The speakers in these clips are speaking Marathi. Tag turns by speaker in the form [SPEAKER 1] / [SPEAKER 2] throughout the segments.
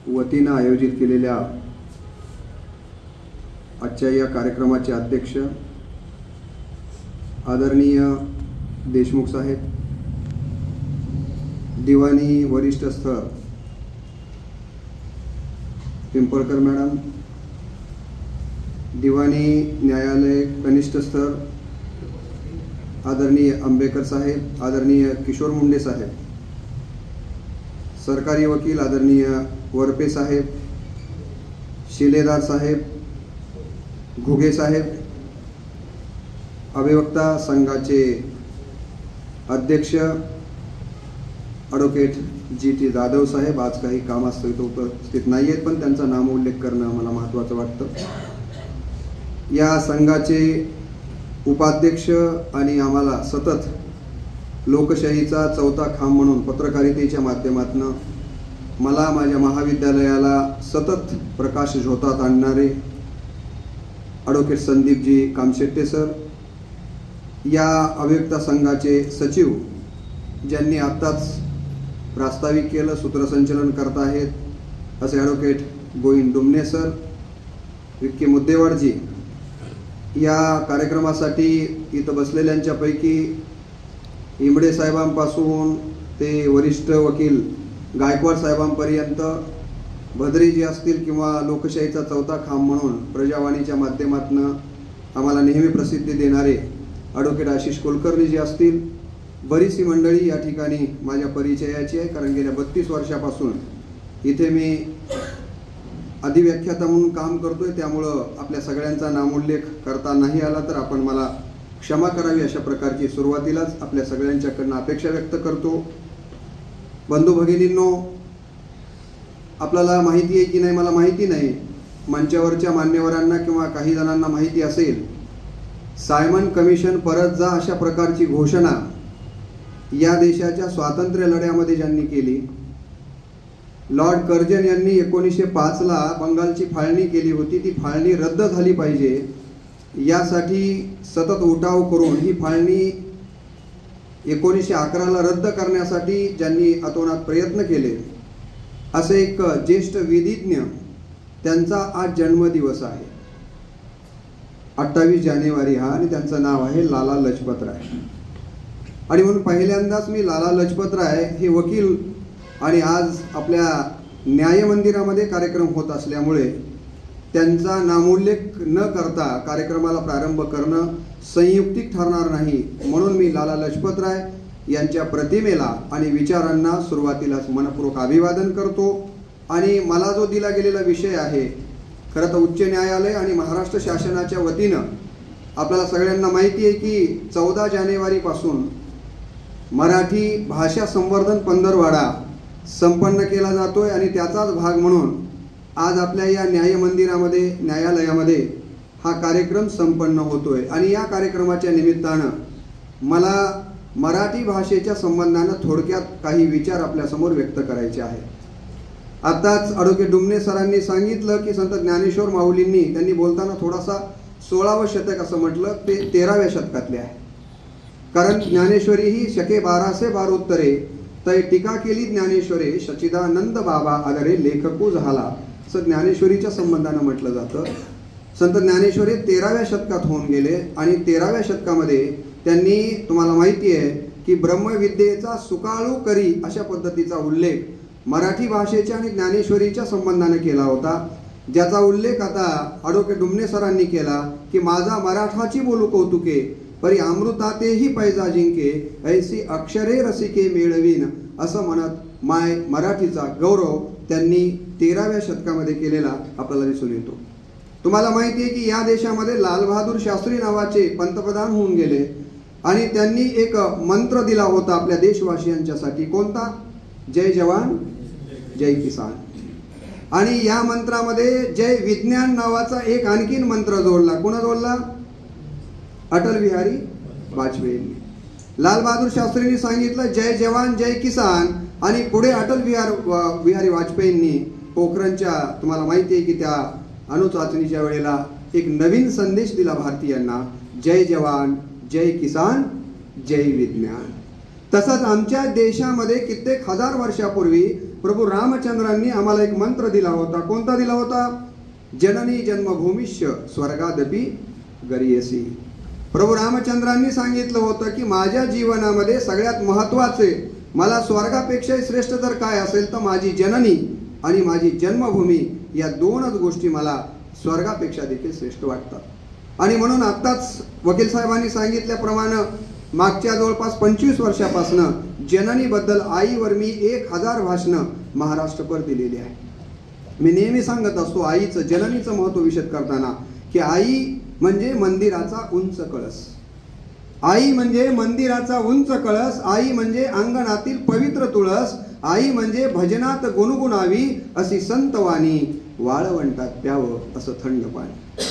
[SPEAKER 1] वतीनं आयोजित केलेल्या आजच्या या कार्यक्रमाचे अध्यक्ष आदरणीय देशमुख साहेब, दिवाणी वरिष्ठ स्तर पिंपळकर मॅडम, दिवाणी न्यायालय कनिष्ठ स्तर आदरणीय अंबेकर साहेब, आदरणीय किशोर मुंडे साहेब, सरकारी वकील आदरणीय वरपे साहेब, शिलेदार साहेब, घुगे साहेब, अभिवक्ता संघाचे अध्यक्ष ॲडव्होकेट GT जाधव साहेब, आज काही कामास्तव इथं उपस्थित नाही आहेत, पण त्यांचा नामोल्लेख करणं मला महत्त्वाचं वाटतं. या संघाचे उपाध्यक्ष आणि आम्हाला सतत लोकशाहीचा चौथा खांब म्हणून पत्रकारितेच्या माध्यमातून मला माझ्या महाविद्यालयाला सतत प्रकाश झोतात आणणारे ॲडव्होकेट संदीपजी कामशेट्टे सर, या अभिवक्ता संघाचे सचिव ज्यांनी आत्ताच प्रास्ताविक केलं, सूत्रसंचलन करत आहेत असे ॲडव्होकेट गोविंद डुमने सर, विक्की मुद्देवाडजी, या कार्यक्रमासाठी इथं बसलेल्यांच्यापैकी इमडे साहेबांपासून ते वरिष्ठ वकील गायकवाड साहेबांपर्यंत भद्रेजी असतील किंवा लोकशाहीचा चौथा खांब म्हणून प्रजावाणीच्या माध्यमातून आम्हाला नेहमी प्रसिद्धी देणारे ॲडव्होकेट आशिष कुलकर्णीजी असतील, बरीचशी मंडळी या ठिकाणी माझ्या परिचयाची आहे, कारण गेल्या 32 वर्षापासून इथे मी अधिव्याख्याता म्हणून काम करतोय, त्यामुळं आपल्या सगळ्यांचा नामोल्लेख करता नाही आला तर आपण मला क्षमा करावी अशा प्रकारची सुरुवातीलाच आपल्या सगळ्यांच्याकडनं अपेक्षा व्यक्त करतो. बंधू भगिनींनो, आपल्याला माहिती आहे की नाही मला माहिती नाही, मंचावरच्या मान्यवरांना किंवा काही जणांना माहिती असेल, सायमन कमिशन परत जा अशा प्रकारची घोषणा या देशाच्या स्वातंत्र्य लढ्यामध्ये ज्यांनी केली, लॉर्ड कर्जन यांनी 1905ला बंगालची फाळणी केली होती, ती फाळणी रद्द झाली पाहिजे यासाठी सतत उठाव करून ही फाळणी 1911ला रद्द करण्यासाठी ज्यांनी अतोनात प्रयत्न केले, असे एक ज्येष्ठ विधिज्ञ, त्यांचा आज जन्मदिवस आहे 28 जानेवारी हा, आणि त्यांचं नाव आहे लाला लजपत राय. आणि म्हणून पहिल्यांदाच मी लाला लजपत राय हे वकील आणि आज आपल्या न्याय मंदिरामध्ये कार्यक्रम होत असल्यामुळे त्यांचा नामोल्लेख न करता कार्यक्रमाला प्रारंभ करणं संयुक्तिक ठरणार नाही, म्हणून मी लाला लजपत राय यांच्या प्रतिमेला आणि विचारांना सुरुवातीलाच मनपूर्वक अभिवादन करतो. आणि मला जो दिला गेलेला विषय आहे, खरं तर उच्च न्यायालय आणि महाराष्ट्र शासनाच्या वतीनं आपल्याला सगळ्यांना माहिती आहे की 14 जानेवारीपासून मराठी भाषा संवर्धन पंधरवडा संपन्न केला जातोय, आणि त्याचाच भाग म्हणून आज आपल्या या न्याय मंदिरामध्ये न्यायालयामध्ये हा कार्यक्रम संपन्न होतोय. आणि या कार्यक्रमाच्या निमित्तानं मला मराठी भाषेच्या संबंधानं थोडक्यात काही विचार आपल्यासमोर व्यक्त करायचे आहेत. आताच ॲडव्होकेट डुमने सरांनी सांगितलं की संत ज्ञानेश्वर माऊलींनी त्यांनी बोलताना थोडासा 16वं शतक असं म्हटलं, ते 13व्या शतकातले आहे, कारण ज्ञानेश्वरी ही शके 1212 उत्तरे तय टीका केली ज्ञानेश्वरे सच्चिदानंद बाबा आदरे लेखकू झाला, असं ज्ञानेश्वरीच्या संबंधानं म्हटलं जातं. संत ज्ञानेश्वरी 13व्या शतकात होऊन गेले, आणि 13व्या शतकामध्ये त्यांनी, तुम्हाला माहिती आहे की ब्रह्मविद्येचा सुकाळू करी अशा पद्धतीचा उल्लेख मराठी भाषेच्या आणि ज्ञानेश्वरीच्या संबंधाने केला होता, ज्याचा उल्लेख आता ॲडव्होकेट डुमने सरांनी केला की माझा मराठाची बोलू कौतुके परी अमृतातेही पैजा जिंके ऐसी अक्षरे रसिके मिळवीन, असं म्हणत माय मराठीचा गौरव त्यांनी 13व्या शतकामध्ये केलेला आपल्याला दिसून येतो. तुम्हाला माहिती आहे की या देशामध्ये लालबहादूर शास्त्री नावाचे पंतप्रधान होऊन गेले, आणि त्यांनी एक मंत्र दिला होता आपल्या देशवासियांच्यासाठी, कोणता? जय जवान जय किसान. आणि या मंत्रामध्ये जय विज्ञान नावाचा एक आणखीन मंत्र जोडला. कोणा जोडला? अटल बिहारी वाजपेयींनी. लाल बहादूर शास्त्रींनी सांगितलं जय जवान जय किसान, आणि पुढे अटल बिहारी वाजपेयींनी पोखरणच्या, तुम्हाला माहिती आहे की त्या अणुचाचणीच्या वेळेला एक नवीन संदेश दिला भारतीयांना, जय जवान जय किसान जय विज्ञान. तसंच आमच्या देशामध्ये कित्येक हजार वर्षापूर्वी प्रभू रामचंद्रांनी आम्हाला एक मंत्र दिला होता. कोणता दिला होता? जननी जन्मभूमिश्च स्वर्गादपि गरीयसी. प्रभू रामचंद्रांनी सांगितलं होतं की माझ्या जीवनामध्ये सगळ्यात महत्त्वाचे, मला स्वर्गापेक्षाही श्रेष्ठ जर काय असेल तर माझी जननी आणि माझी जन्मभूमी, या दोनच गोष्टी मला स्वर्गापेक्षा देखील श्रेष्ठ वाटतात. आणि म्हणून आत्ताच वकील साहेबांनी सांगितल्याप्रमाणे मागच्या जवळपास 25 वर्षापासून जननीबद्दल आईवर मी 1000 भाषणं महाराष्ट्रभर दिलेली आहे. मी नेहमी सांगत असतो आईचं, जननीचं महत्त्व विशद करताना की आई म्हणजे मंदिराचा उंच कळस, आई म्हणजे मंदिराचा उंच कळस, आई म्हणजे अंगणातील पवित्र तुळस, आई म्हणजे भजनात गुणगुणावी अशी संतवाणी, वाळवंटात प्यावं असं थंड पाणी.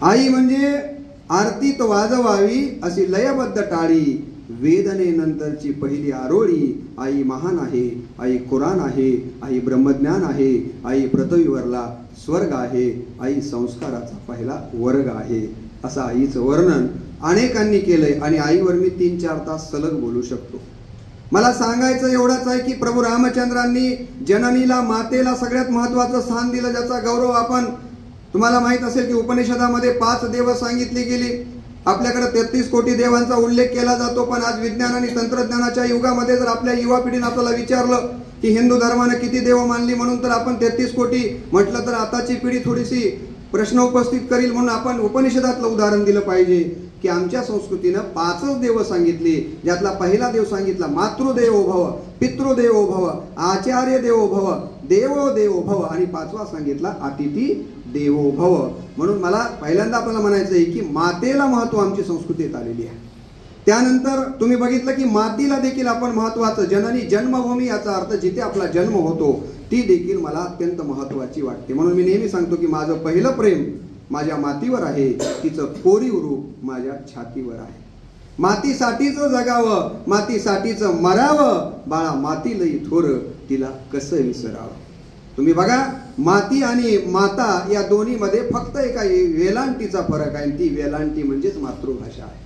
[SPEAKER 1] आई म्हणजे आरतीत वाजवावी अशी लयबद्ध टाळी, वेदनेनंतरची पहिली आरोळी. आई महान आहे, आई कुराण आहे, आई ब्रह्मज्ञान आहे, आई पृथ्वीवरला स्वर्ग आहे, आई संस्काराचा पहिला वर्ग आहे. असं आईचं वर्णन अनेकांनी केलंय आणि आईवर मी 3-4 तास सलग बोलू शकतो. मला सांगायचं एवढंच आहे की प्रभू रामचंद्रांनी जननीला, मातेला सगळ्यात महत्त्वाचं स्थान दिलं, ज्याचा गौरव आपण, तुम्हाला माहित असेल की उपनिषदामध्ये 5 देव सांगितली गेली. आपल्याकडे 33 कोटी देवांचा उल्लेख केला जातो. पण आज विज्ञान आणि तंत्रज्ञानाच्या युगामध्ये जर आपल्या युवा पिढीने आपल्याला विचारलं की हिंदू धर्माने किती देव मानली म्हणून, तर आपण 33 कोटी म्हटलं तर आताची पिढी थोडीशी प्रश्न उपस्थित करील. म्हणून आपण उपनिषदातलं उदाहरण दिलं पाहिजे की आमच्या संस्कृतीनं 5च देव सांगितली, ज्यातला पहिला देव सांगितला मातृदेवो भव, पितृदेवो भव, आचार्य देवो भव, देवो देवो भव, आणि 5वा सांगितला अतिथी देवो भव. म्हणून मला पहिल्यांदा आपल्याला म्हणायचं आहे की मातेला महत्त्व आमची संस्कृतीत आलेली आहे. त्यानंतर तुम्ही बघितलं की मातीला देखील आपण महत्त्वाचं, जननी जन्मभूमी याचा अर्थ जिथे आपला जन्म होतो ती देखील मला अत्यंत महत्त्वाची वाटते. म्हणून मी नेहमी सांगतो की माझं पहिलं प्रेम माझ्या मातीवर आहे, तिचं कोरीव रूप माझ्या छातीवर आहे. मातीसाठीच जगावं, मातीसाठीच मरावं, बाळा माती लई थोर, तिला कसं विसरावं. तुम्ही बघा, माती आणि माता या दोन्हीमध्ये फक्त एका वेलांटीचा फरक आहे, ती वेलांटी म्हणजेच मातृभाषा आहे.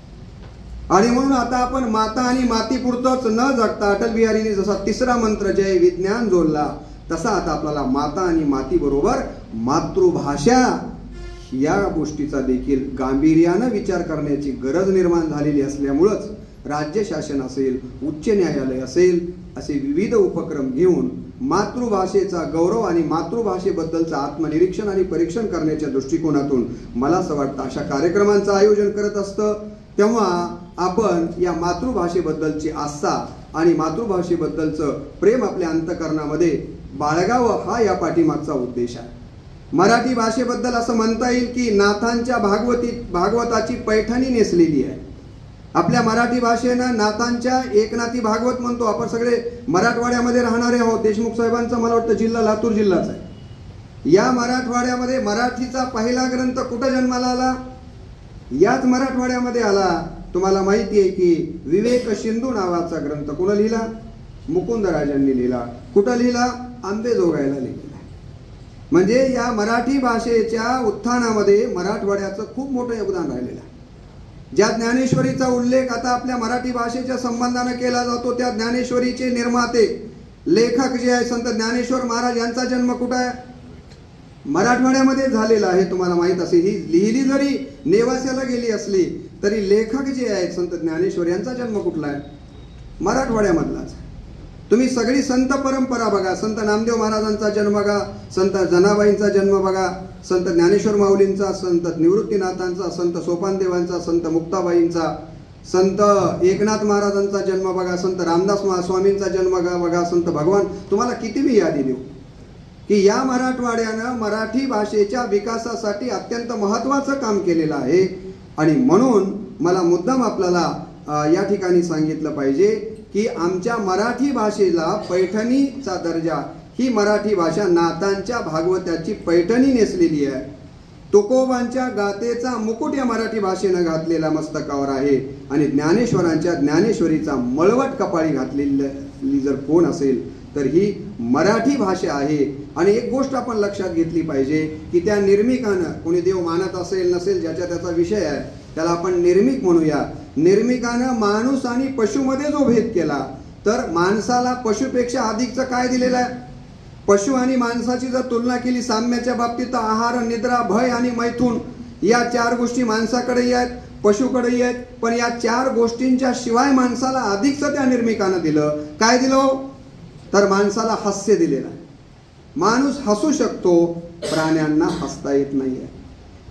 [SPEAKER 1] आणि म्हणून आता आपण माता आणि माती पुरतच न जगता, अटल बिहारीने जसा 3रा मंत्र जय विज्ञान जोडला, तसा आता आपल्याला माता आणि माती बरोबर मातृभाषा या गोष्टीचा देखील गांभीर्यानं विचार करण्याची गरज निर्माण झालेली असल्यामुळंच राज्य शासन असेल, उच्च न्यायालय असेल, असे विविध उपक्रम घेऊन मातृभाषेचा गौरव आणि मातृभाषेबद्दलचं आत्मनिरीक्षण आणि परीक्षण करण्याच्या दृष्टिकोनातून मला असं वाटतं अशा कार्यक्रमांचं आयोजन करत असतं. तेव्हा आपण या मातृभाषेबद्दलची आस्था आणि मातृभाषेबद्दलचं प्रेम आपल्या अंतःकरणामध्ये बाळगावं, हा या पाठीमागचा उद्देश आहे. मराठी भाषेबद्दल असं म्हणता येईल की नाथांच्या भागवताची पैठणी नेसलेली आहे. आपल्या मराठी भाषेनं नाथांच्या एकनाथी भागवत म्हणतो. आपण सगळे मराठवाड्यामध्ये राहणारे आहोत. देशमुख साहेबांचा मला वाटतं जिल्हा लातूर जिल्हाच आहे. या मराठवाड्यामध्ये मराठीचा पहिला ग्रंथ कुठं जन्माला आला? याच मराठवाड्यामध्ये आला. तुम्हाला माहिती आहे की विवेक सिंधू नावाचा ग्रंथ कोण लिहिला? मुकुंदराजांनी लिहिला. कुठं लिहिला? आंबेजोगाईला लिहिला. म्हणजे या मराठी भाषेच्या उत्थानामध्ये मराठवाड्याचं खूप मोठं योगदान राहिलेलं आहे. ज्या ज्ञानेश्वरीचा उल्लेख आता आपल्या मराठी भाषेच्या संबंधाने केला जातो, त्या ज्ञानेश्वरीचे निर्माते लेखक जे आहे संत ज्ञानेश्वर महाराज, यांचा जन्म कुठं आहे? मराठवाड्यामध्ये झालेला आहे. तुम्हाला माहित असेल, ही लिहिली जरी नेवास्याला गेली असली तरी लेखक जे आहेत संत ज्ञानेश्वर यांचा जन्म कुठला आहे? मराठवाड्यामधलाच. तुम्ही सगळी संत परंपरा बघा, संत नामदेव महाराजांचा जन्म बघा, संत जनाबाईंचा जन्म बघा, संत ज्ञानेश्वर माऊलींचा, संत निवृत्तीनाथांचा, संत सोपानदेवांचा, संत मुक्ताबाईंचा, संत एकनाथ महाराजांचा जन्म बघा, संत रामदास स्वामींचा जन्म बघा, संत भगवान, तुम्हाला किती मी यादी देऊ की या मराठवाड्यानं मराठी भाषेच्या विकासासाठी अत्यंत महत्त्वाचं काम केलेलं आहे. आणि म्हणून मला मुद्दाम आपल्याला या ठिकाणी सांगितलं पाहिजे की आमच्या मराठी भाषेला पैठणीचा दर्जा, ही मराठी भाषा नाथांच्या भागवताची पैठणी नेसलेली आहे. तुकोबांच्या गातेचा मुकुट या मराठी भाषेनं घातलेला मस्तकावर आहे. आणि ज्ञानेश्वरांच्या ज्ञानेश्वरीचा मळवट कपाळी घातलेली जर कोण असेल तर ही मराठी भाषा आहे. आणि एक गोष्ट आपण लक्षात घेतली पाहिजे की त्या निर्मिकानं, कोणी देव मानत असेल नसेल ज्याच्या त्याचा विषय आहे, त्याला आपण निर्मिक म्हणूया. निर्मिकानं माणूस आणि पशुमध्ये जो भेद केला, तर माणसाला पशुपेक्षा अधिकचं काय दिलेलं आहे? पशु आणि माणसाची जर तुलना केली साम्याच्या बाबतीत, तर आहार, निद्रा, भय आणि मैथून या 4 गोष्टी माणसाकडेही आहेत, पशुकडेही आहेत. पण या 4 गोष्टींच्या शिवाय माणसाला अधिकचं त्या निर्मिकानं दिलं. काय दिलं? तर माणसाला हास्य दिलेलं आहे. माणूस हसू शकतो, प्राण्यांना हसता येत नाहीये.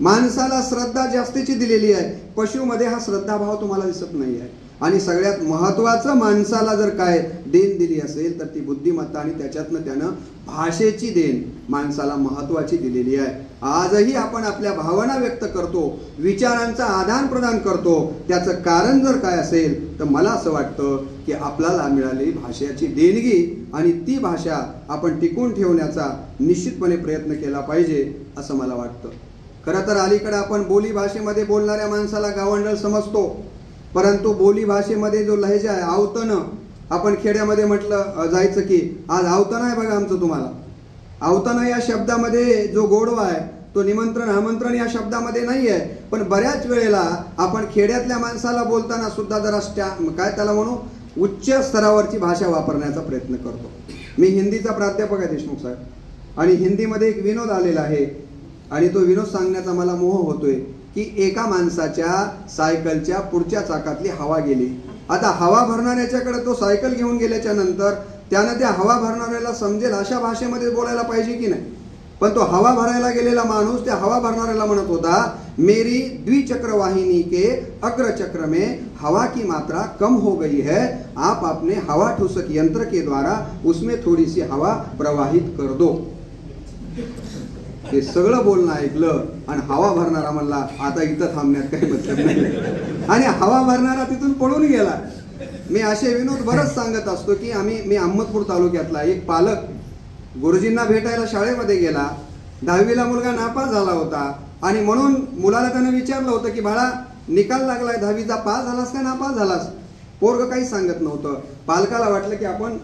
[SPEAKER 1] माणसाला श्रद्धा जास्तीची दिलेली आहे, पशुमध्ये हा श्रद्धाभाव तुम्हाला दिसत नाही आहे. आणि सगळ्यात महत्वाचं माणसाला जर काय देण दिली असेल तर ती बुद्धिमत्ता, आणि त्याच्यातनं त्यानं भाषेची देण माणसाला महत्वाची दिलेली आहे. आजही आपण आपल्या भावना व्यक्त करतो, विचारांचं आदान प्रदान करतो. त्याचं कारण जर काय असेल तर मला असं वाटतं की आपल्याला मिळालेली भाषेची देणगी, आणि ती भाषा आपण टिकून ठेवण्याचा निश्चितपणे प्रयत्न केला पाहिजे असं मला वाटतं. खरं तर अलीकडे आपण बोली भाषेमध्ये बोलणाऱ्या माणसाला गावंढळ समजतो, परंतु बोली भाषेमध्ये जो लहेजा आहे, आवतनं, आपण खेड्यामध्ये म्हटलं जायचं की आज आवतन आहे बघा आमचं तुम्हाला. आवतन या शब्दामध्ये जो गोडवा आहे तो निमंत्रण आमंत्रण या शब्दामध्ये नाही आहे. पण बऱ्याच वेळेला आपण खेड्यातल्या माणसाला बोलताना सुद्धा जरा काय त्याला म्हणू, उच्च स्तरावरची भाषा वापरण्याचा प्रयत्न करतो. मी हिंदीचा प्राध्यापक आहे देशमुख साहेब, आणि हिंदीमध्ये एक विनोद आलेला आहे, आणि तो विनोद सांगण्याचा मला मोह होतोय की एका माणसाच्या सायकलच्या पुढच्या चाकातली हवा गेली. आता हवा भरणाऱ्याच्याकडे तो सायकल घेऊन गेल्याच्या नंतर त्यानं त्या हवा भरणाऱ्याला समजेल अशा भाषेमध्ये बोलायला पाहिजे की नाही. पण तो हवा भरायला गेलेला माणूस त्या हवा भरणाऱ्याला म्हणत होता, मेरी द्विचक्र वाहिनी के अग्रचक्र में हवा की मात्रा कम हो गई है, आप अपने हवा ठूसक यंत्र के द्वारा उसमें थोड़ी सी हवा प्रवाहित कर दो. हे सगळं बोलणं ऐकलं आणि हवा भरणारा म्हणला आता इथं थांबण्यात काही मतलब नाही, आणि हवा भरणारा तिथून पळून गेला. मी असे विनोद बरंच सांगत असतो की मी अहमदपूर तालुक्यातला एक पालक गुरुजींना भेटायला शाळेमध्ये गेला. 10वीला मुलगा नापास झाला होता, आणि म्हणून मुलाला त्यानं विचारलं होतं की बाळा निकाल लागलाय 10वीचा, पास झालास का नापास झालास? पोरग काही सांगत नव्हतं. पालकाला वाटलं की आपण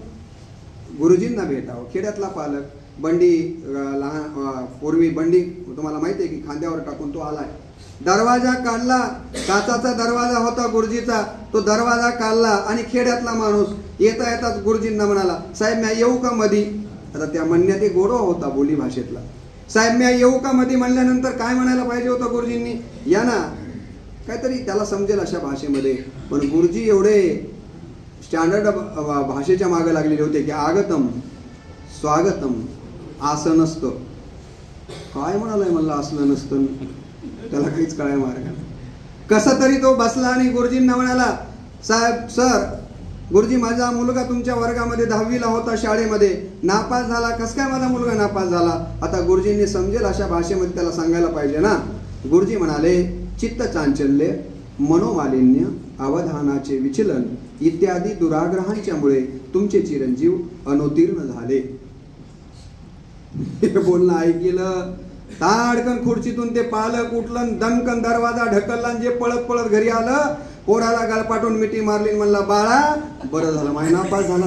[SPEAKER 1] गुरुजींना भेटावं. खेड्यातला पालक बंडी, लहान पूर्वी बंडी तुम्हाला माहिती आहे की खांद्यावर टाकून तो आलाय. दरवाजा काढला, काचाचा दरवाजा होता गुरुजीचा, तो दरवाजा काढला आणि खेड्यातला माणूस येता येताच गुरुजींना म्हणाला, साहेब मी येऊ का मधी? आता त्या म्हणण्यात एक गोडवा होता बोली भाषेतला. साहेब मी येऊ का मधी म्हणल्यानंतर काय म्हणायला पाहिजे होतं गुरुजींनी? या ना, काहीतरी त्याला समजेल अशा भाषेमध्ये. पण गुरुजी एवढे स्टँडर्ड भाषेच्या मागे लागलेले होते की आगतम, स्वागतम, असं नसतं. काय म्हणालाय म्हणलं असलं नसतं, त्याला काहीच कळाय मार्ग. कसा तरी तो बसला आणि गुरुजींना म्हणाला, साहेब सर, गुरुजी माझा मुलगा तुमच्या वर्गामध्ये 10वीला होता, शाळेमध्ये नापास झाला. कस काय माझा मुलगा नापास झाला? आता गुरुजींनी समजेल अशा भाषेमध्ये त्याला सांगायला पाहिजे ना. गुरुजी म्हणाले, चित्त चांचल्य, मनोमालिन्य, अवधानाचे विचलन इत्यादी दुराग्रहांच्या मुळे तुमचे चिरंजीव अनुत्तीर्ण झाले. हे बोलणं ऐकलं, ताडकन खुर्चीतून ते पालक उठलं, दणकन दरवाजा ढकलला, जे पळत पळत घरी आलं, पोराला गळपाटून मिठी मारली, म्हणला बाळा बरं झालं माय नापास झाला.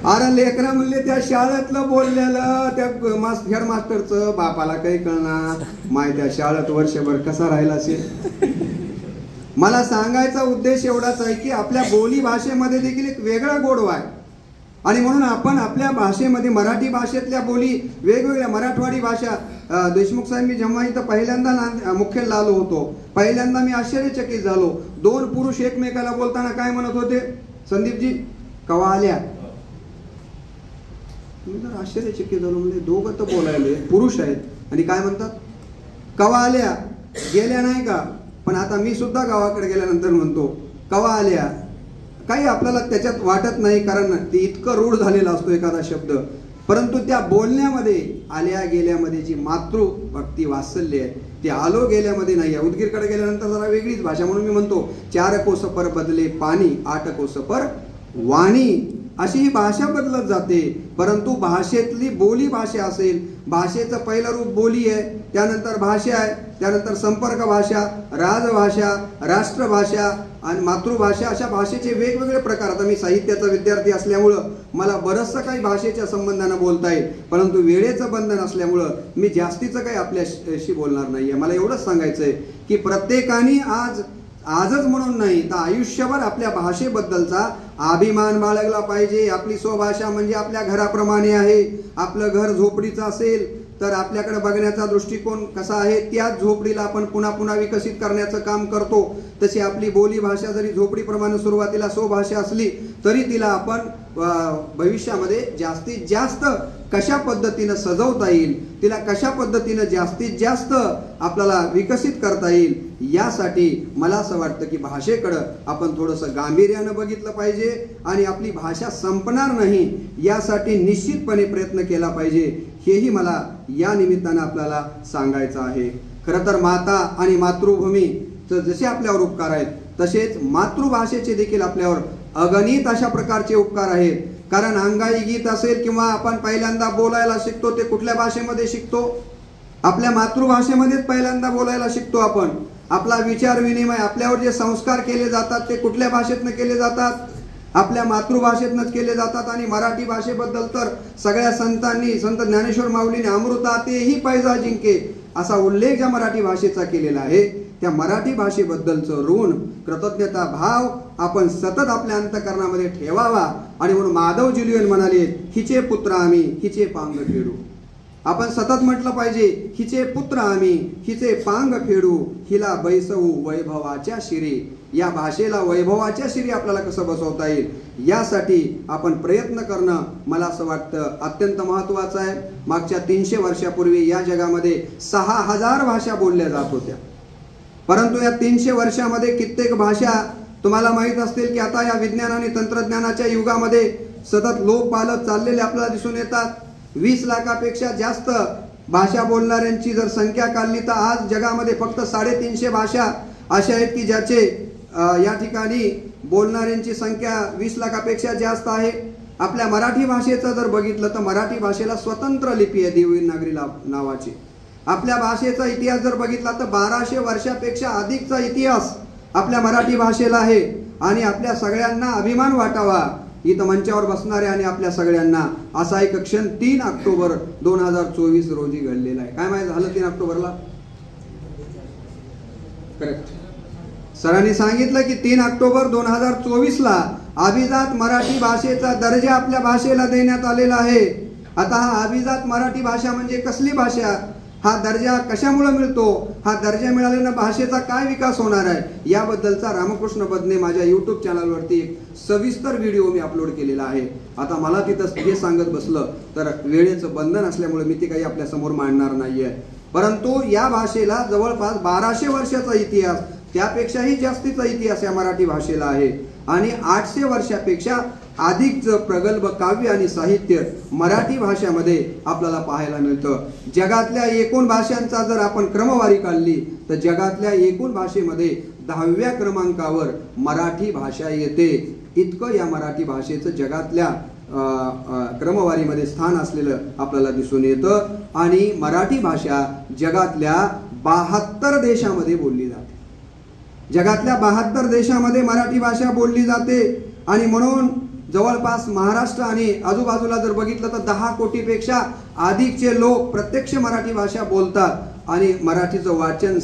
[SPEAKER 1] अरे लेकरा म्हणले त्या शाळेतलं बोललेलं त्या हेड मास्टरचं बापाला काही कळणार माय, त्या शाळेत वर्षभर कसा राहिला असेल. मला सांगायचा उद्देश एवढाच आहे की आपल्या बोली भाषेमध्ये देखील एक वेगळा गोडवा आहे, आणि म्हणून आपण आपल्या भाषेमध्ये मराठी भाषेतल्या बोली वेगवेगळ्या, मराठवाडी भाषा. देशमुख साहेब, मी जेव्हा इथं पहिल्यांदा मुख्यला आलो होतो, पहिल्यांदा मी आश्चर्यचकित झालो. 2 पुरुष एकमेकाला बोलताना काय म्हणत होते संदीपजी? कवाल्या. मी तर आश्चर्यचकित झालो, म्हणजे दोघं तर बोलायले पुरुष आहेत आणि काय म्हणतात कवाल्या. गेल्या नाही का? पण आता मी सुद्धा गावाकडे गेल्यानंतर म्हणतो कवा आल्या. काही आपल्याला त्याच्यात वाटत नाही, कारण ते इतकं रूढ झालेला असतो एखादा शब्द. परंतु त्या बोलण्यामध्ये आल्या गेल्यामध्ये जी मातृभक्ती वात्सल्य आहे ते आलो गेल्यामध्ये नाही आहे. उदगीरकडे गेल्यानंतर जरा वेगळीच भाषा, म्हणून मी म्हणतो 4 कोस पर बदले पाणी, 8 कोस पर वाणी, अशी ही भाषा बदलत जाते. परंतु भाषेतली बोली भाषा असेल, भाषेचं पहिलं रूप बोली आहे, त्यानंतर भाषा आहे, त्यानंतर संपर्क भाषा, राजभाषा, राष्ट्रभाषा आणि मातृभाषा, अशा भाषेचे वेगवेगळे प्रकार. आता मी साहित्याचा विद्यार्थी असल्यामुळं मला बरंचसं काही भाषेच्या संबंधानं बोलता येईल, परंतु वेळेचं बंधन असल्यामुळं मी जास्तीचं काही आपल्याशी बोलणार नाही आहे. मला एवढंच सांगायचं आहे की प्रत्येकाने आजच म्हणून नाही तर आयुष्यभर आपल्या भाषेबद्दलचा अभिमान बाळगला पाहिजे. आपली स्वभाषा म्हणजे आपल्या घराप्रमाणे आहे. आपलं घर झोपडीचं असेल तर आपल्याकडे बघण्याचा दृष्टिकोन कसा आहे, त्याच झोपडीला आपण पुन्हा पुन्हा विकसित करण्याचं काम करतो. तशी आपली बोली भाषा जरी झोपडीप्रमाणे सुरुवातीला स्वभाषा असली तरी तिला आपण भविष्यामध्ये जास्तीत जास्त कशा पद्धतीनं सजवता येईल, तिला कशा पद्धतीनं जास्तीत जास्त आपल्याला विकसित करता येईल, यासाठी मला असं वाटतं की भाषेकडं आपण थोडंसं गांभीर्यानं बघितलं पाहिजे आणि आपली भाषा संपणार नाही यासाठी निश्चितपणे प्रयत्न केला पाहिजे. हेही मला या निमित्तानं आपल्याला सांगायचं आहे. खरं तर माता आणि मातृभूमीचे जसे आपल्यावर उपकार आहेत तसेच मातृभाषेचे देखील आपल्यावर अगणित अशा प्रकारचे उपकार आहेत. कारण अंगाई गीत असेल किंवा आपण पहिल्यांदा बोलायला शिकतो ते कुठल्या भाषेमध्ये शिकतो? आपल्या मातृभाषेमध्येच पहिल्यांदा बोलायला शिकतो आपण. आपला विचार विनिमय, आपल्यावर जे संस्कार केले जातात ते कुठल्या भाषेतनं केले जातात? आपल्या मातृभाषेतनंच केले जातात. आणि मराठी भाषेबद्दल तर सगळ्या संतांनी, संत ज्ञानेश्वर माऊलीने अमृता तेही पैजा जिंके असा उल्लेख ज्या मराठी भाषेचा केलेला आहे, त्या मराठी भाषेबद्दलचं ऋण, कृतज्ञता भाव आपण सतत आपल्या अंतःकरणामध्ये ठेवावा. आणि म्हणून माधव जुलियन म्हणाले, हिचे पुत्र आम्ही, हिचे पांग फेडू. आपण सतत म्हटलं पाहिजे, हिचे पुत्र आम्ही, हिचे पांग फेडू, हिला बैसवू वैभवाच्या शिरी. या भाषेला वैभवाच्या शिरी आपल्याला कसं बसवता येईल यासाठी आपण प्रयत्न करणं मला असं वाटतं अत्यंत महत्त्वाचं आहे. मागच्या 300 वर्षापूर्वी या जगामध्ये 6000 भाषा बोलल्या जात होत्या. परंतु या 300 वर्षामध्ये कित्येक भाषा तुम्हाला माहीत असतील की आता या विज्ञान आणि तंत्रज्ञानाच्या युगामध्ये सतत लोप पालत चाललेले आपल्याला दिसून येतात. 20 लाखापेक्षा जास्त भाषा बोलणाऱ्यांची जर संख्या काढली तर आज जगामध्ये फक्त 350 भाषा अशा आहेत की ज्याचे या ठिकाणी बोलणाऱ्यांची संख्या 20 लाखापेक्षा जास्त आहे. आपल्या मराठी भाषेचं जर बघितलं तर मराठी भाषेला स्वतंत्र लिपी आहे देवनागरी नावाची. आपल्या भाषेचा इतिहास जर बघितला तर 1200 वर्षापेक्षा अधिकचा इतिहास आपल्या मराठी भाषेला आहे. आणि आपल्या सगळ्यांना अभिमान वाटावा इथं मंचावर बसणारे आणि आपल्या सगळ्यांना असा एक क्षण 3 ऑक्टोबर 2024 रोजी घडलेला आहे. काय माहिती झालं 3 ऑक्टोबरला? करेक्ट. सरांनी सांगितलं की 3 ऑक्टोबर 2024ला अभिजात मराठी भाषेचा दर्जा आपल्या भाषेला देण्यात आलेला आहे. आता हा अभिजात मराठी भाषा म्हणजे कसली भाषा, हा दर्जा कशामुळे मिळतो, हा दर्जा मिळाल्यानं भाषेचा काय विकास होणार आहे याबद्दलचा रामकृष्ण बदने माझ्या यूट्यूब चॅनलवरती एक सविस्तर व्हिडिओ मी अपलोड केलेला आहे. आता मला तिथं हे सांगत बसलं तर वेळेचं बंधन असल्यामुळे मी ती काही आपल्या समोर मांडणार नाहीये. परंतु या भाषेला जवळपास 1200 वर्षाचा इतिहास, त्यापेक्षाही जास्तीचा इतिहास या मराठी भाषेला आहे. आणि 800 वर्षापेक्षा अधिकचं प्रगल्भ काव्य आणि साहित्य मराठी भाषेमध्ये आपल्याला पाहायला मिळतं. जगातल्या एकूण भाषांचा जर आपण क्रमवारी काढली तर जगातल्या एकूण भाषेमध्ये 10व्या क्रमांकावर मराठी भाषा येते. इतकं या मराठी भाषेचं जगातल्या क्रमवारीमध्ये स्थान असलेलं आपल्याला दिसून येतं. आणि मराठी भाषा जगातल्या 72 देशामध्ये बोलली जाते. जगातल्या 72 देशामध्ये मराठी भाषा बोलली जाते. आणि म्हणून जवळपास महाराष्ट्र आणि आजूबाजूला जर बघितलं तर 10 कोटीपेक्षा अधिकचे लोक प्रत्यक्ष मराठी भाषा बोलतात आणि मराठीचं वाचन,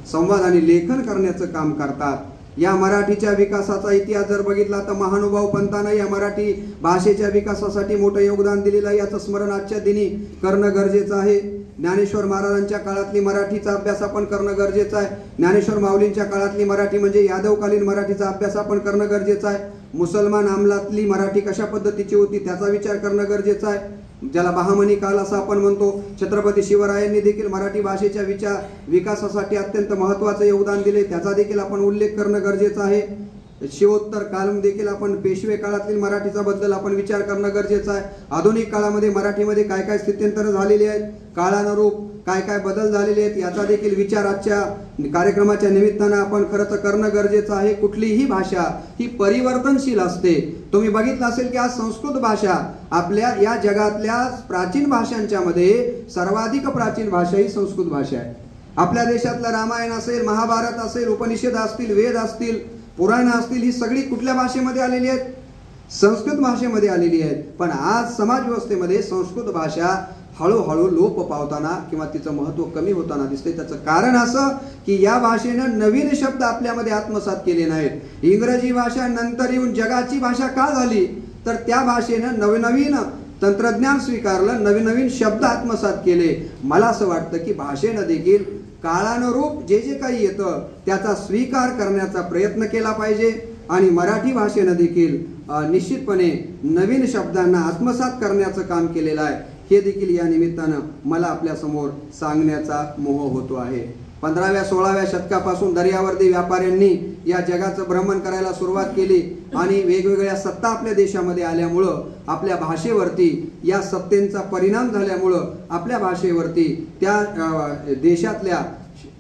[SPEAKER 1] संवाद आणि लेखन करण्याचं काम करतात. या मराठीच्या विकासाचा इतिहास जर बघितला तर महानुभाव पंतांना या मराठी भाषेच्या विकासासाठी मोठं योगदान दिलेलं आहे. याचं स्मरण आजच्या दिनी करणं गरजेचं आहे. ज्ञानेश्वर महाराजांच्या काळातली मराठीचा अभ्यास आपण करणं गरजेचं आहे. ज्ञानेश्वर माऊलींच्या काळातली मराठी म्हणजे यादवकालीन मराठीचा अभ्यास आपण करणं गरजेचं आहे. मुसलमान अंमलातली मराठी कशा पद्धतीची होती त्याचा विचार करणं गरजेचं आहे. ज्याला बहामनी काल असं आपण म्हणतो. छत्रपती शिवरायांनी देखील मराठी भाषेच्या विकासासाठी अत्यंत महत्त्वाचं योगदान दिले, त्याचा देखील आपण उल्लेख करणं गरजेचं आहे. शिवोत्तर कालम देखील आपण पेशवे काळातील मराठीचा बद्दल आपण विचार करणं गरजेचं आहे. आधुनिक काळामध्ये मराठीमध्ये काय काय स्थित्यंतर झालेली आहेत, काळानुरूप काय काय बदल झालेले आहेत याचा देखील विचार आजच्या कार्यक्रमाच्या निमित्तानं आपण खरं तर करणं गरजेचं आहे. कुठलीही भाषा ही परिवर्तनशील असते. तुम्ही बघितलं असेल की आज संस्कृत भाषा आपल्या या जगातल्या प्राचीन भाषांच्या मध्ये सर्वाधिक प्राचीन भाषा ही संस्कृत भाषा आहे. आपल्या देशातलं रामायण असेल, महाभारत असेल, उपनिषद असतील, वेद असतील, पुराणं असतील, ही सगळी कुठल्या भाषेमध्ये आलेली आहेत? संस्कृत भाषेमध्ये आलेली आहेत. पण आज समाज व्यवस्थेमध्ये संस्कृत भाषा हळूहळू लोप पावताना किंवा तिचं महत्त्व कमी होताना दिसते. त्याचं कारण असं की या भाषेनं नवीन शब्द आपल्यामध्ये आत्मसात केले नाहीत. इंग्रजी भाषा नंतर येऊन जगाची भाषा का झाली, तर त्या भाषेनं नवनवीन तंत्रज्ञान स्वीकारलं, नवीन नवीन शब्द आत्मसात केले. मला असं वाटतं की भाषेनं देखील काळानुरूप जे जे काही येतं त्याचा स्वीकार करण्याचा प्रयत्न केला पाहिजे आणि मराठी भाषेनं देखील निश्चितपणे नवीन शब्दांना आत्मसात करण्याचं काम केलेलं आहे. हे देखील या निमित्तानं मला आपल्यासमोर सांगण्याचा मोह होतो आहे. 15व्या-16व्या शतकापासून दर्यावर्दी व्यापाऱ्यांनी या जगाचं भ्रमण करायला सुरुवात केली आणि वेगवेगळ्या सत्ता आपल्या देशामध्ये आल्यामुळं आपल्या भाषेवरती या सत्तेचा परिणाम झाल्यामुळं आपल्या भाषेवरती त्या देशातल्या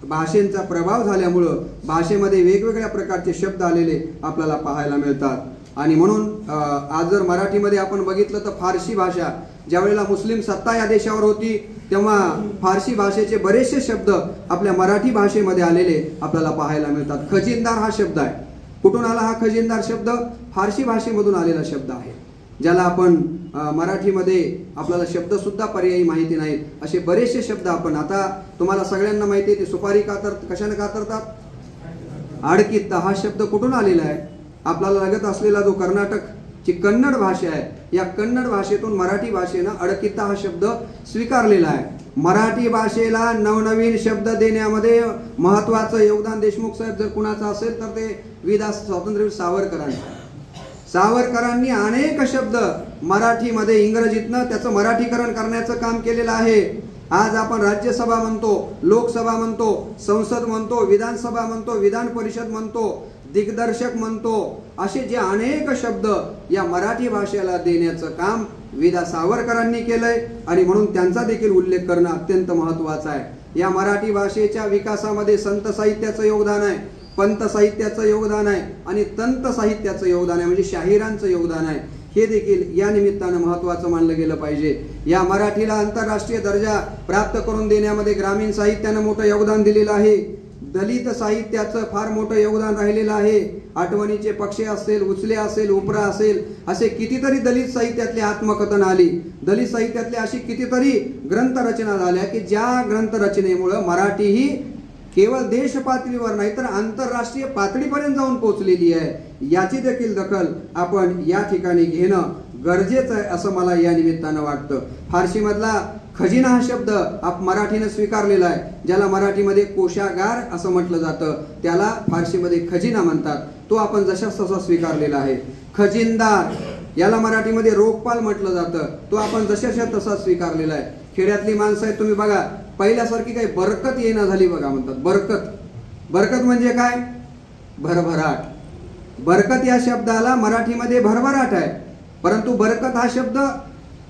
[SPEAKER 1] भाषेंचा प्रभाव झाल्यामुळं भाषेमध्ये वेगवेगळ्या प्रकारचे शब्द आलेले आपल्याला पाहायला मिळतात. आणि म्हणून आज जर मराठीमध्ये आपण बघितलं तर फारसी भाषा, ज्यावेळेला मुस्लिम सत्ता या देशावर होती तेव्हा फारसी भाषेचे बरेचसे शब्द आपल्या मराठी भाषेमध्ये आलेले आपल्याला पाहायला मिळतात. खजिनदार हा शब्द आहे. कुठून आला हा खजिनदार शब्द? फारसी भाषेमधून आलेला शब्द आहे, ज्याला आपण मराठीमध्ये आपल्याला शब्द सुद्धा पर्यायी माहिती नाहीत. असे बरेचसे शब्द आपण, आता तुम्हाला सगळ्यांना माहिती आहे ती सुपारी कशाने कातरतात? आडकित्ता हा शब्द कुठून आलेला आहे? आपल्याला लागत असलेला जो कर्नाटकची कन्नड भाषा आहे, या कन्नड भाषेतून मराठी भाषेनं अडकित्ता हा शब्द स्वीकारलेला आहे. मराठी भाषेला नवनवीन शब्द देण्यामध्ये महत्वाचं योगदान देशमुख साहेब जर कुणाचं असेल तर ते विदा स्वातंत्र्यवीर सावरकरांचं. सावरकरांनी अनेक शब्द मराठीमध्ये इंग्रजीतनं त्याचं मराठीकरण करण्याचं काम केलेलं आहे. आज आपण राज्यसभा म्हणतो, लोकसभा म्हणतो, संसद म्हणतो, विधानसभा म्हणतो, विधान परिषद म्हणतो, दिग्दर्शक म्हणतो, असे जे अनेक शब्द या मराठी भाषेला देण्याचं काम विदा सावरकरांनी केलंय आणि म्हणून त्यांचा देखील उल्लेख करणं अत्यंत महत्वाचं आहे. या मराठी भाषेच्या विकासामध्ये संत साहित्याचं योगदान आहे, पंत साहित्याचं योगदान आहे आणि तंत साहित्याचं योगदान आहे, म्हणजे शाहिरांचं योगदान आहे. हे देखील या निमित्तानं महत्वाचं मानलं गेलं पाहिजे. या मराठीला आंतरराष्ट्रीय दर्जा प्राप्त करून देण्यामध्ये ग्रामीण साहित्यानं मोठं योगदान दिलेलं आहे. दलित साहित्याचं फार मोठं योगदान राहिलेलं आहे. आठवणीचे पक्षी असेल, उचले असेल, उपरा असेल, असे कितीतरी दलित साहित्यातले आत्मकथन आली. दलित साहित्यातले अशी कितीतरी ग्रंथरचना झाल्या की ज्या ग्रंथरचनेमुळं मराठी ही केवळ देश पातळीवर नाही तर आंतरराष्ट्रीय पातळीपर्यंत जाऊन पोहोचलेली आहे. याची देखील दखल आपण या ठिकाणी घेणं गरजेचं आहे असं मला या निमित्तानं वाटतं. फारसीमधला खजिना हा शब्द मराठीनं स्वीकारलेला आहे, ज्याला मराठीमध्ये कोशागार असं म्हटलं जातं, त्याला फारसीमध्ये खजिना म्हणतात. तो आपण जशास तसा स्वीकारलेला आहे. खजिनदार याला मराठीमध्ये रोगपाल म्हटलं जातं, तो आपण जशाच्या तसा स्वीकारलेला आहे. खेड्यातली माणसं आहेत, तुम्ही बघा पहिल्यासारखी काही बरकत येणं झाली बघा, म्हणतात बरकत. बरकत म्हणजे काय? भरभराट. बरकत या शब्दाला मराठीमध्ये भरभराट आहे, परंतु बरकत हा शब्द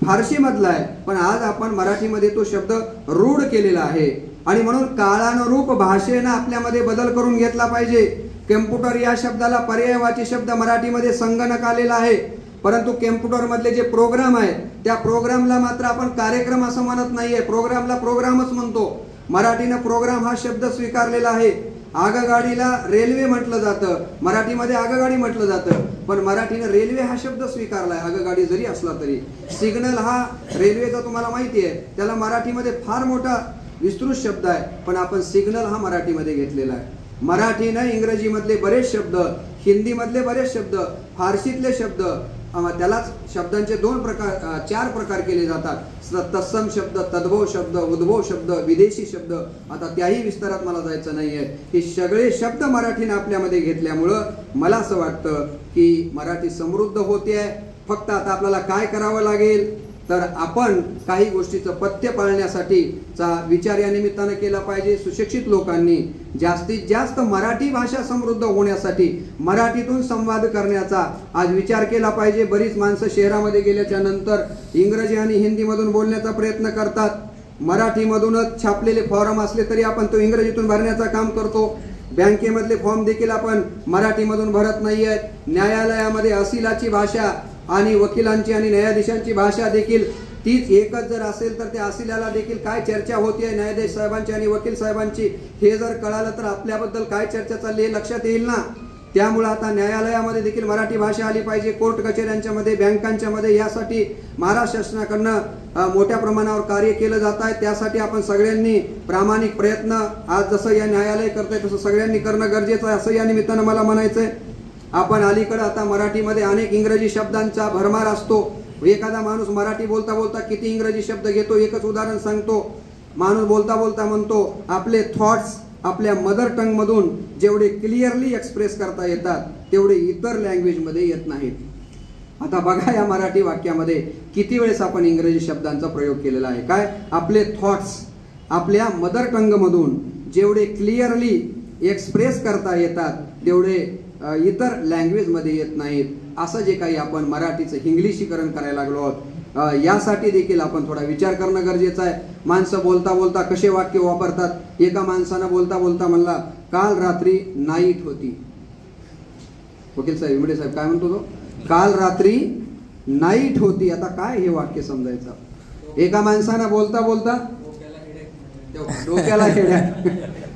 [SPEAKER 1] फारसी मधला आहे, पण आज आपण मराठीमध्ये तो शब्द रूढ केलेला आहे. आणि म्हणून काळानुरूप भाषेनं आपल्यामध्ये बदल करून घेतला पाहिजे. कम्प्युटर या शब्दाला पर्यायवाची शब्द मराठीमध्ये संगणक आलेला आहे, परंतु कम्प्युटर मधले जे प्रोग्राम आहेत त्या प्रोग्रामला मात्र आपण कार्यक्रम असं म्हणत नाहीये, प्रोग्रामला प्रोग्रामच म्हणतो. मराठीनं प्रोग्राम हा शब्द स्वीकारलेला आहे. आगगाडीला रेल्वे म्हटलं जातं, मराठीमध्ये आगगाडी म्हटलं जातं, पण मराठीनं रेल्वे हा शब्द स्वीकारलाय, आगगाडी जरी असला तरी. सिग्नल हा रेल्वेचा तुम्हाला माहिती आहे, त्याला मराठीमध्ये फार मोठा विस्तृत शब्द आहे, पण आपण सिग्नल हा मराठीमध्ये घेतलेला आहे. मराठीनं इंग्रजीमधले बरेच शब्द, हिंदीमधले बरेच शब्द, फारसीतले शब्द, त्यालाच शब्दांचे चार प्रकार केले जातात. तत्सम शब्द, तद्भव शब्द, उद्भव शब्द, विदेशी शब्द. आता त्याही विस्तारात मला जायचं नाहीये. हे सगळे शब्द मराठीने आपल्यामध्ये घेतल्यामुळं मला असं वाटतं की मराठी समृद्ध होते. फक्त आता आपल्याला काय करावं लागेल तर आपण काही गोष्टीचं पथ्य पाळण्यासाठीचा विचार या निमित्तानं केला पाहिजे. सुशिक्षित लोकांनी जास्तीत जास्त मराठी भाषा समृद्ध होण्यासाठी मराठीतून संवाद करण्याचा आज विचार केला पाहिजे. बरीच माणसं शहरामध्ये गेल्याच्या नंतर इंग्रजी आणि हिंदीमधून बोलण्याचा प्रयत्न करतात. मराठीमधूनच छापलेले फॉर्म असले तरी आपण तो इंग्रजीतून भरण्याचा काम करतो. बँकेमधले फॉर्म देखील आपण मराठीमधून भरत नाहीये. न्यायालयामध्ये असिलाची भाषा आणि वकिलांची आणि न्यायाधीशांची भाषा देखील तीच एकच जर असेल तर त्या असिलाला देखील काय चर्चा होती आहे न्यायाधीश साहेबांची आणि वकील साहेबांची हे जर कळालं तर आपल्याबद्दल काय चर्चा चालली हे लक्षात येईल ना. त्यामुळे आता न्यायालयामध्ये देखील मराठी भाषा आली पाहिजे, कोर्ट कचेऱ्यांच्या मध्ये, बँकांच्या मध्ये, यासाठी महाराष्ट्र शासनाकडनं मोठ्या प्रमाणावर कार्य केलं जात आहे. त्यासाठी आपण सगळ्यांनी प्रामाणिक प्रयत्न आज जसं या न्यायालय करतंय तसं सगळ्यांनी करणं गरजेचं आहे, असं या निमित्तानं मला म्हणायचंय. आपण अलीकडे आता मराठीमध्ये अनेक इंग्रजी शब्दांचा भरमार असतो. एखादा माणूस मराठी बोलता बोलता किती इंग्रजी शब्द घेतो. एकच उदाहरण सांगतो. माणूस बोलता बोलता म्हणतो आपले थॉट्स आपल्या मदर टंग मधून जेवढे क्लिअरली एक्सप्रेस करता येतात तेवढे इतर लँग्वेज मध्ये येत नाहीत. आता बघा या मराठी वाक्यामध्ये किती वेळेस आपण इंग्रजी शब्दांचा प्रयोग केलेला आहे. काय? आपले थॉट्स आपल्या मदर टंग मधून जेवढे क्लिअरली एक्सप्रेस करता येतात तेवढे इतर लँग्वेज मध्ये येत नाहीत. असं जे काही आपण मराठीचं इंग्लिशीकरण करायला लागलो आहोत, यासाठी देखील आपण थोडा विचार करणं गरजेचं आहे. माणसं बोलता बोलता कसे वाक्य वापरतात. एका माणसानं बोलता बोलता म्हणला काल रात्री नाईट होती. वकील साहेब, इमडे साहेब काय म्हणतो तो? काल रात्री नाईट होती. आता काय हे वाक्य समजायचं? एका माणसानं बोलता बोलता डोक्याला हेड्या.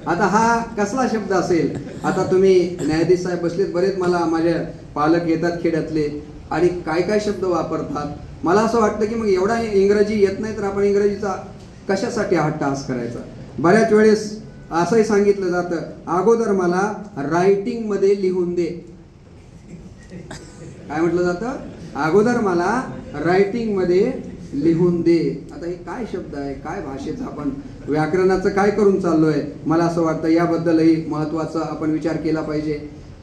[SPEAKER 1] आता हा कसला शब्द असेल? आता तुम्ही न्यायाधीश साहेब बसलेत, बरेच मला माझे पालक येतात खेड्यातले आणि काय काय शब्द वापरतात. मला असं वाटतं की मग एवढा इंग्रजी येत नाही तर आपण इंग्रजीचा कशासाठी हा टास्क करायचा? बऱ्याच वेळेस असंही सांगितलं जातं, अगोदर मला रायटिंग मध्ये लिहून दे. काय म्हटलं जातं? अगोदर मला रायटिंग मध्ये लिहून दे. आता हे काय शब्द आहे? काय भाषेचं आपण व्याकरणाचं काय करून चाललोय? मला असं वाटतं याबद्दलही महत्वाचा आपण विचार केला पाहिजे.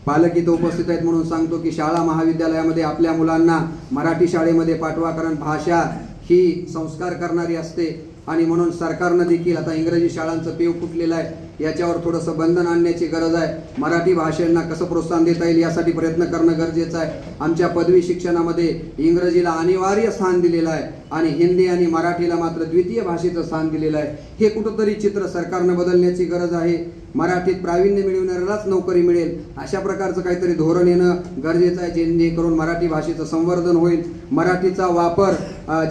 [SPEAKER 1] पालक इथं उपस्थित आहेत म्हणून सांगतो की शाळा महाविद्यालयामध्ये आपल्या मुलांना मराठी शाळेमध्ये पाठवा, कारण भाषा ही संस्कार करणारी असते. आणि म्हणून सरकारनं देखील आता इंग्रजी शाळांचं पेव फुटलेलं आहे, याच्यावर थोडंसं बंधन आणण्याची गरज आहे. मराठी भाषेला कसं प्रोत्साहन देता येईल यासाठी प्रयत्न करणं गरजेचं आहे. आमच्या पदवी शिक्षणामध्ये इंग्रजीला अनिवार्य स्थान दिलेलं आहे आणि हिंदी आणि मराठीला मात्र द्वितीय भाषेचं स्थान दिलेलं आहे. हे कुठंतरी चित्र सरकारनं बदलण्याची गरज आहे. मराठीत प्रावीण्य मिळवणाऱ्यालाच नोकरी मिळेल अशा प्रकारचं काहीतरी धोरण येणं गरजेचं आहे, जेणेकरून मराठी भाषेचं संवर्धन होईल. मराठीचा वापर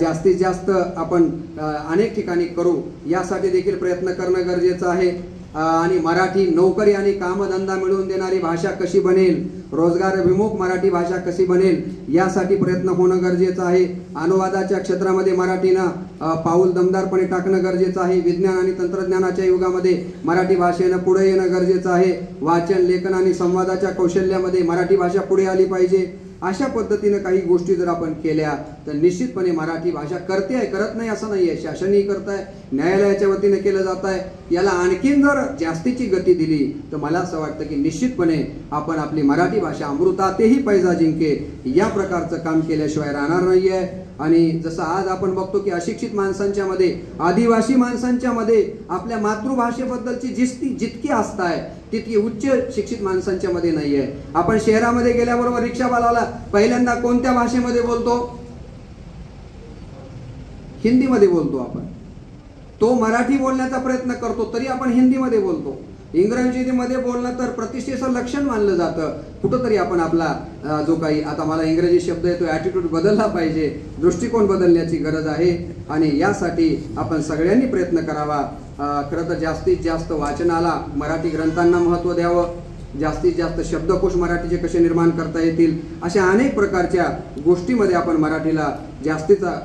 [SPEAKER 1] जास्तीत जास्त आपण अनेक ठिकाणी करू, यासाठी देखील प्रयत्न करणं गरजेचं आहे. आणि मराठी नोकरी आणि कामधंदा मिळवून देणारी भाषा कशी बनेल, रोजगाराभिमुख मराठी भाषा कशी बनेल, यासाठी प्रयत्न होणं गरजेचं आहे. अनुवादाच्या क्षेत्रामध्ये मराठीनं पाऊल दमदारपणे टाकणं गरजेचं आहे. विज्ञान आणि तंत्रज्ञानाच्या युगामध्ये मराठी भाषेनं पुढे येणं गरजेचं आहे. वाचन, लेखन आणि संवादाच्या कौशल्यामध्ये मराठी भाषा पुढे आली पाहिजे. अशा पद्धतीनं काही गोष्टी जर आपण केल्या तर निश्चितपणे मराठी भाषा करते आहे, करत नाही असं नाही आहे. शासनही करत आहे, न्यायालयाच्या वतीने केलं जात आहे. याला आणखीन जर जास्तीची गती दिली तर मला असं वाटतं की निश्चितपणे आपण आपली मराठी भाषा अमृतातेही पैजा जिंके या प्रकारचं काम केल्याशिवाय राहणार नाही आहे. आणि जसं आज आपण बघतो की अशिक्षित माणसांच्या मध्ये, आदिवासी माणसांच्या मध्ये आपल्या मातृभाषेबद्दलची जितकी आस्था आहे तितकी उच्च शिक्षित माणसांच्या मध्ये नाही आहे. आपण शहरामध्ये गेल्याबरोबर रिक्षावाल्याला पहिल्यांदा कोणत्या भाषेमध्ये बोलतो? हिंदीमध्ये बोलतो आपण. तो मराठी बोलण्याचा प्रयत्न करतो तरी आपण हिंदीमध्ये बोलतो. इंग्रजीमध्ये बोलणं तर प्रतिष्ठेचं लक्षण मानलं जातं. कुठंतरी आपण आपला जो काही, आता मला इंग्रजी शब्द आहे तो ॲटिट्यूड बदलला पाहिजे, दृष्टिकोन बदलण्याची गरज आहे. आणि यासाठी आपण सगळ्यांनी प्रयत्न करावा. खरं तर जास्तीत जास्त वाचनाला, मराठी ग्रंथांना महत्त्व द्यावं. जास्तीत जास्त शब्दकोश मराठीचे कसे निर्माण करता येतील अशा अनेक प्रकारच्या गोष्टीमध्ये आपण मराठीला जास्तीचा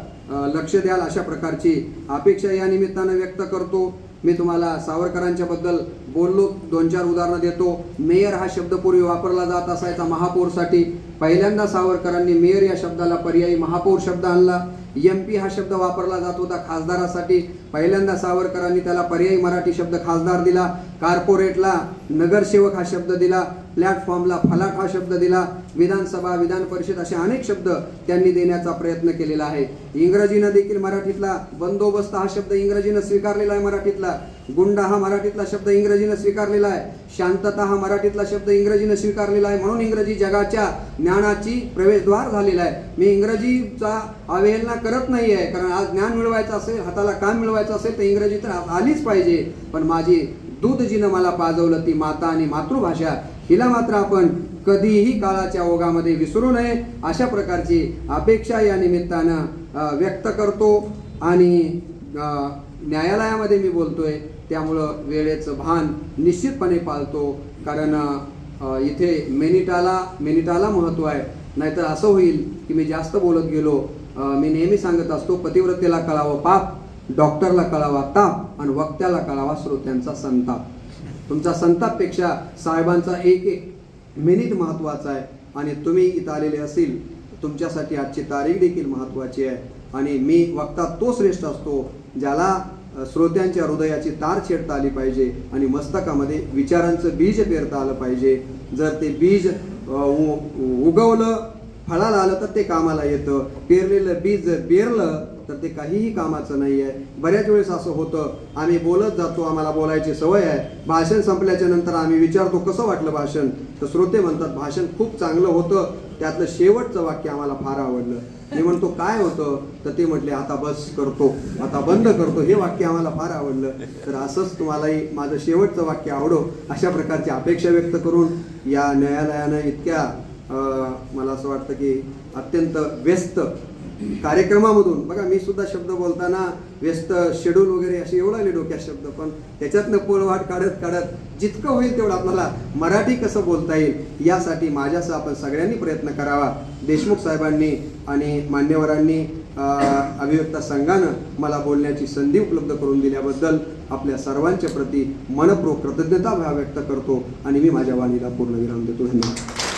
[SPEAKER 1] लक्ष द्याल अशा प्रकारची अपेक्षा या निमित्तानं व्यक्त करतो. मी तुम्हाला सावरकरांच्या बद्दल बोललो, 2-4 उदाहरणं देतो. मेयर हा शब्द पूर्वी वापरला जात असायचा महापौरसाठी. पहिल्यांदा सावरकरांनी मेयर या शब्दाला पर्यायी महापौर शब्द आणला. MP हा शब्द वापरला जात होता खासदारासाठी. पहिल्यांदा सावरकरांनी त्याला पर्यायी मराठी शब्द खासदार दिला. कॉर्पोरेटला नगरसेवक हा शब्द दिला. प्लॅटफॉर्मला फलाट हा शब्द दिला. विधानसभा, विधान परिषद असे अनेक शब्द त्यांनी देण्याचा प्रयत्न केलेला आहे. इंग्रजीनं देखील मराठीतला बंदोबस्त हा शब्द इंग्रजीनं स्वीकारलेला आहे. मराठीतला गुंडा हा मराठीतला शब्द इंग्रजीनं स्वीकारलेला आहे. शांतता हा मराठीतला शब्द इंग्रजीनं स्वीकारलेला आहे. म्हणून इंग्रजी जगाच्या ज्ञानाची प्रवेशद्वार झालेला आहे. मी इंग्रजीचा अवहेलना करत नाही आहे, कारण आज ज्ञान मिळवायचं असेल, हाताला काम मिळवायचं असेल तर इंग्रजी तर आलीच पाहिजे. पण माझी दूध जिनं मला पाजवलं ती माता आणि मातृभाषा, हिला मात्र आपण कधीही काळाच्या ओघामध्ये विसरू नये अशा प्रकारची अपेक्षा या निमित्तानं व्यक्त करतो. आणि न्यायालयामध्ये मी बोलतोय त्यामुळं वेळेचं भान निश्चितपणे पाळतो, कारण इथे मिनिटाला महत्त्व आहे, नाहीतर असं होईल की मी जास्त बोलत गेलो. मी नेहमी सांगत असतो, पतिव्रतेला कळावं पाप, डॉक्टरला कळावा ताप आणि वक्त्याला कळावा श्रोत्यांचा संताप. तुमचा संतापपेक्षा साहेबांचा एक एक मिनिट महत्त्वाचा आहे. आणि तुम्ही इथं आलेले असेल, तुमच्यासाठी आजची तारीख देखील महत्त्वाची आहे. आणि मी वक्ता तो श्रेष्ठ असतो ज्याला श्रोत्यांच्या हृदयाची तार छेडता आली पाहिजे आणि मस्तकामध्ये विचारांचं बीज पेरता आलं पाहिजे. जर ते बीज उगवलं, फळाला आलं तर ते कामाला येतं. पेरलेलं बीज जर पेरलं तर ते काहीही कामाचं नाही आहे. बऱ्याच वेळेस असं होतं, आम्ही बोलत जातो, आम्हाला बोलायची सवय आहे. भाषण संपल्याच्या नंतर आम्ही विचारतो कसं वाटलं भाषण, तर श्रोते म्हणतात भाषण खूप चांगलं होतं, त्यातलं शेवटचं वाक्य आम्हाला फार आवडलं. मी म्हणतो काय होतं, तर ते म्हटले आता बस करतो, आता बंद करतो, हे वाक्य आम्हाला फार आवडलं. तर असंच तुम्हालाही माझं शेवटचं वाक्य आवडो अशा प्रकारची अपेक्षा व्यक्त करून या न्यायालयानं इतक्या मला असं वाटतं की अत्यंत व्यस्त कार्यक्रमामधून, बघा मी सुद्धा शब्द बोलताना व्यस्त शेड्यूल वगैरे असे एवढं आले डोक्यात शब्द, पण त्याच्यातनं पळवाट काढत जितकं होईल तेवढं आपल्याला मराठी कसं बोलता येईल यासाठी माझ्यासह आपण सगळ्यांनी प्रयत्न करावा. देशमुख साहेबांनी आणि मान्यवरांनी अभिव्यक्ता संघानं मला बोलण्याची संधी उपलब्ध करून दिल्याबद्दल आपल्या सर्वांच्या प्रती मनपूर्वक कृतज्ञता व्यक्त करतो आणि मी माझ्या वाणीला पूर्णविराम देतो. धन्यवाद.